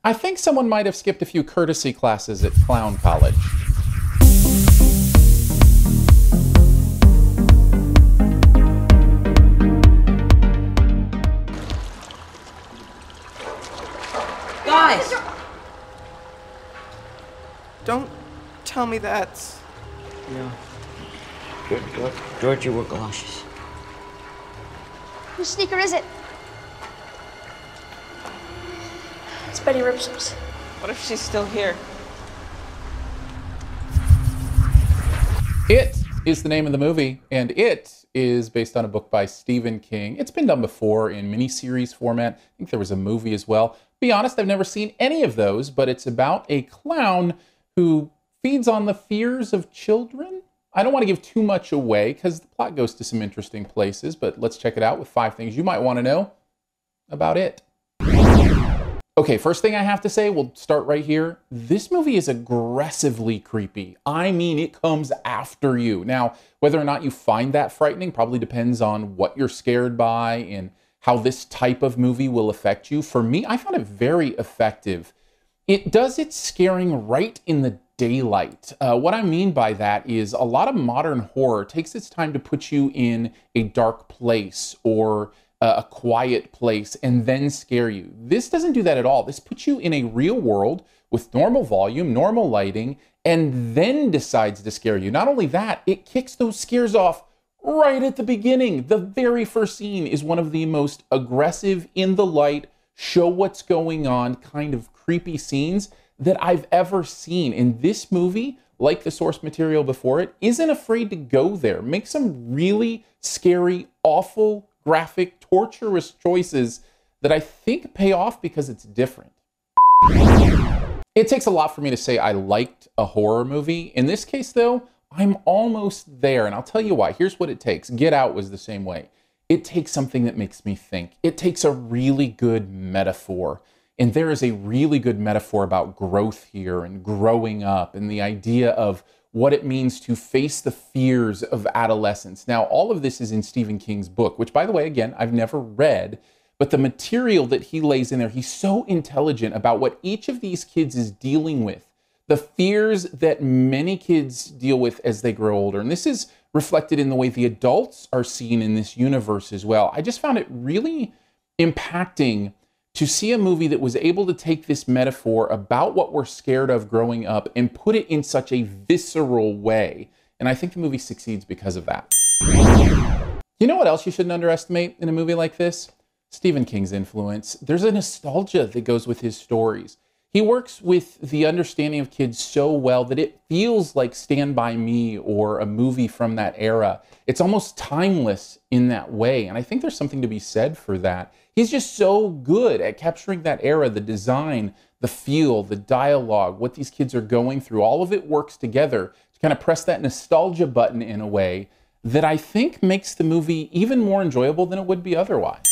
I think someone might have skipped a few courtesy classes at clown college. Guys! Don't tell me that's... No. Georgie wore galoshes. Whose sneaker is it? It's Betty Ripsom's. What if she's still here? It is the name of the movie, and it is based on a book by Stephen King. It's been done before in miniseries format. I think there was a movie as well. Be honest, I've never seen any of those, but it's about a clown who feeds on the fears of children. I don't want to give too much away because the plot goes to some interesting places, but let's check it out with 5 things you might want to know about it. Okay, first thing I have to say, we'll start right here. This movie is aggressively creepy. I mean, it comes after you. Now, whether or not you find that frightening probably depends on what you're scared by and how this type of movie will affect you. For me, I found it very effective. It does its scaring right in the daylight. What I mean by that is a lot of modern horror takes its time to put you in a dark place or a quiet place and then scare you. This doesn't do that at all. This puts you in a real world with normal volume, normal lighting, and then decides to scare you. Not only that, it kicks those scares off right at the beginning. The very first scene is one of the most aggressive, in the light, show what's going on kind of creepy scenes that I've ever seen. And this movie, like the source material before it, isn't afraid to go there. Make some really scary, awful, graphic, torturous choices that I think pay off because it's different. It takes a lot for me to say I liked a horror movie. In this case, though, I'm almost there, and I'll tell you why. Here's what it takes. Get Out was the same way. It takes something that makes me think. It takes a really good metaphor. And there is a really good metaphor about growth here and growing up and the idea of what it means to face the fears of adolescence. Now, all of this is in Stephen King's book, which, by the way, again, I've never read, but the material that he lays in there, he's so intelligent about what each of these kids is dealing with, the fears that many kids deal with as they grow older. And this is reflected in the way the adults are seen in this universe as well. I just found it really impacting to see a movie that was able to take this metaphor about what we're scared of growing up and put it in such a visceral way. And I think the movie succeeds because of that. You know what else you shouldn't underestimate in a movie like this? Stephen King's influence. There's a nostalgia that goes with his stories. He works with the understanding of kids so well that it feels like Stand By Me or a movie from that era. It's almost timeless in that way. And I think there's something to be said for that. He's just so good at capturing that era, the design, the feel, the dialogue, what these kids are going through. All of it works together to kind of press that nostalgia button in a way that I think makes the movie even more enjoyable than it would be otherwise.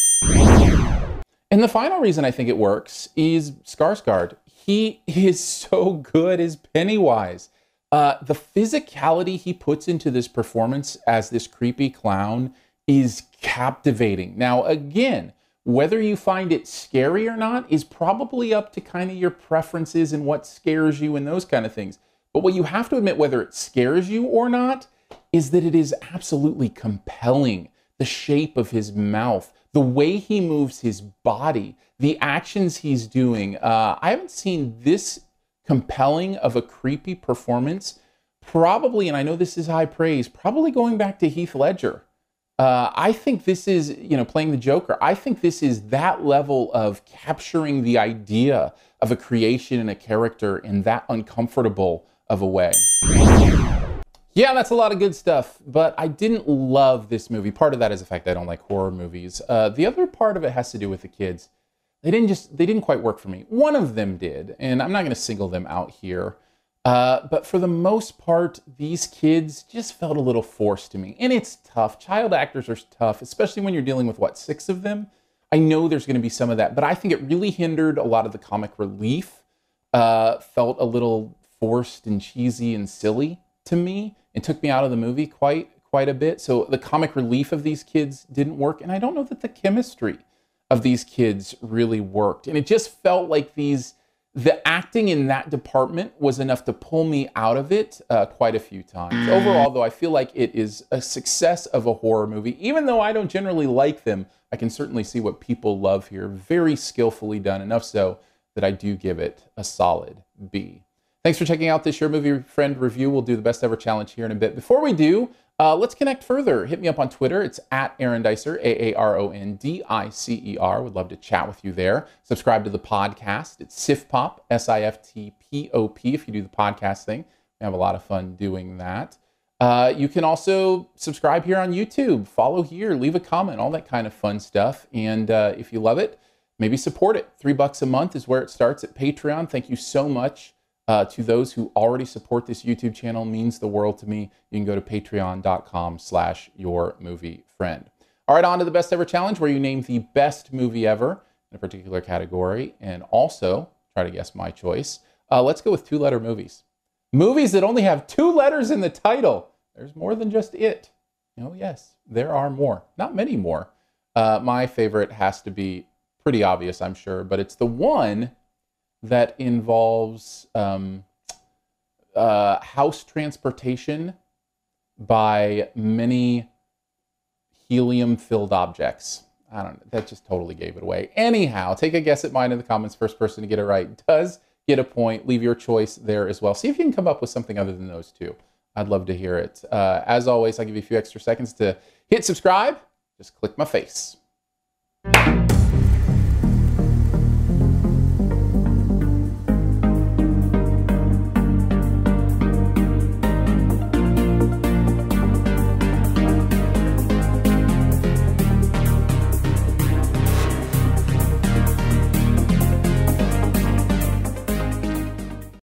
And the final reason I think it works is Skarsgård. He is so good as Pennywise. The physicality he puts into this performance as this creepy clown is captivating. Now, again, whether you find it scary or not is probably up to kind of your preferences and what scares you and those kind of things. But what you have to admit, whether it scares you or not, is that it is absolutely compelling. The shape of his mouth, the way he moves his body, the actions he's doing. I haven't seen this compelling of a creepy performance, probably, and I know this is high praise, probably going back to Heath Ledger. I think this is, playing the Joker, I think this is that level of capturing the idea of a creation and a character in that uncomfortable of a way. Yeah, that's a lot of good stuff, but I didn't love this movie. Part of that is the fact I don't like horror movies. The other part of it has to do with the kids. They didn't quite work for me. One of them did, and I'm not going to single them out here. But for the most part, these kids just felt a little forced to me. And it's tough. Child actors are tough, especially when you're dealing with, 6 of them? I know there's going to be some of that, but I think it really hindered a lot of the comic relief. Felt a little forced and cheesy and silly to me, and took me out of the movie quite a bit. So the comic relief of these kids didn't work, and I don't know that the chemistry of these kids really worked. And it just felt like these the acting in that department was enough to pull me out of it quite a few times. Overall, though, I feel like it is a success of a horror movie. Even though I don't generally like them, I can certainly see what people love here. Very skillfully done, enough so that I do give it a solid B. Thanks for checking out this Your Movie Friend review. We'll do the best ever challenge here in a bit. Before we do, let's connect further. Hit me up on Twitter. It's at Aaron Dicer, AARONDICER. Would love to chat with you there. Subscribe to the podcast. It's SiftPop, SiftPop. If you do the podcast thing, we have a lot of fun doing that. You can also subscribe here on YouTube. Follow here. Leave a comment. All that kind of fun stuff. And if you love it, maybe support it. $3 a month is where it starts at Patreon. Thank you so much. To those who already support this YouTube channel, means the world to me. You can go to patreon.com/yourmoviefriend. All right, on to the best ever challenge, where you name the best movie ever in a particular category, and also try to guess my choice. Let's go with 2-letter movies. Movies that only have 2 letters in the title. There's more than just it. Oh yes, there are more. Not many more. My favorite has to be pretty obvious, I'm sure, but it's the one that involves house transportation by many helium-filled objects. I don't know. That just totally gave it away. Anyhow, take a guess at mine in the comments. First person to get it right does get a point. Leave your choice there as well. See if you can come up with something other than those 2. I'd love to hear it. As always, I'll give you a few extra seconds to hit subscribe. Just click my face.